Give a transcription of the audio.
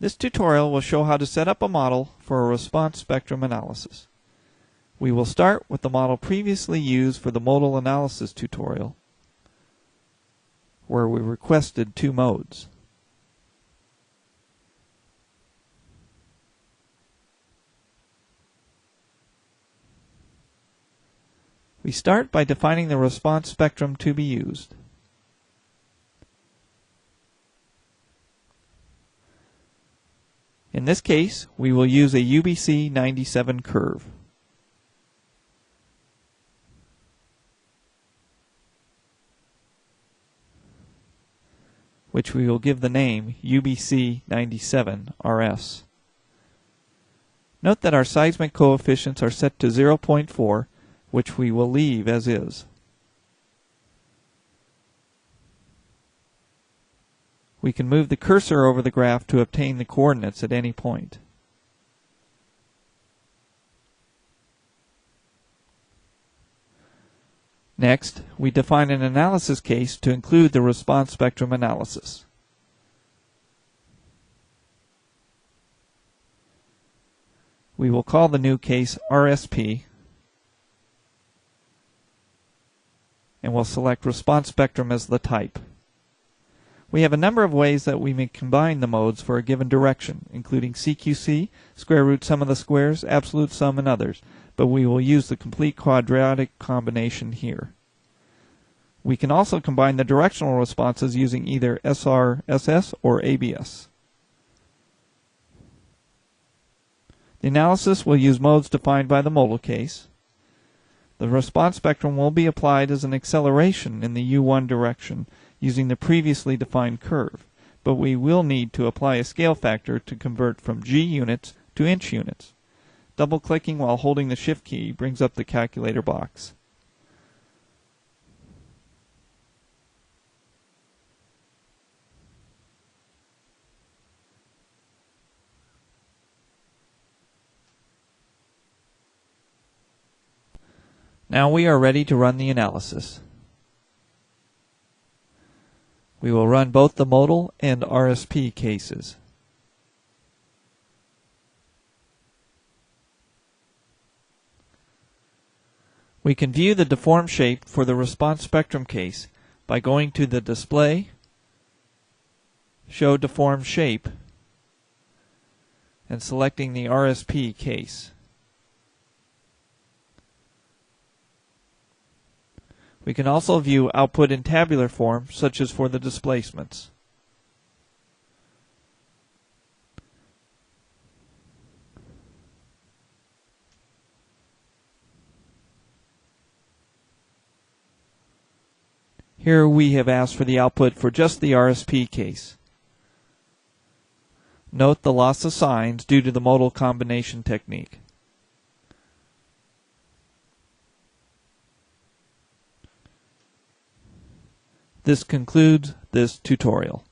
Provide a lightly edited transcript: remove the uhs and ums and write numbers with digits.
This tutorial will show how to set up a model for a response spectrum analysis. We will start with the model previously used for the modal analysis tutorial, where we requested two modes. We start by defining the response spectrum to be used. In this case, we will use a UBC 97 curve. Which we will give the name UBC 97 RS. Note that our seismic coefficients are set to 0.4, which we will leave as is. We can move the cursor over the graph to obtain the coordinates at any point. Next, we define an analysis case to include the response spectrum analysis. We will call the new case RSP, and we'll select response spectrum as the type. We have a number of ways that we may combine the modes for a given direction, including CQC, square root sum of the squares, absolute sum, and others, but we will use the complete quadratic combination here. We can also combine the directional responses using either SRSS or ABS. The analysis will use modes defined by the modal case. The response spectrum will be applied as an acceleration in the U1 direction using the previously defined curve, but we will need to apply a scale factor to convert from G units to inch units. Double-clicking while holding the Shift key brings up the calculator box. Now we are ready to run the analysis. We will run both the modal and RSP cases. We can view the deformed shape for the response spectrum case by going to the Display, Show Deformed Shape, and selecting the RSP case. We can also view output in tabular form, such as for the displacements. Here we have asked for the output for just the RSP case. Note the loss of signs due to the modal combination technique. This concludes this tutorial.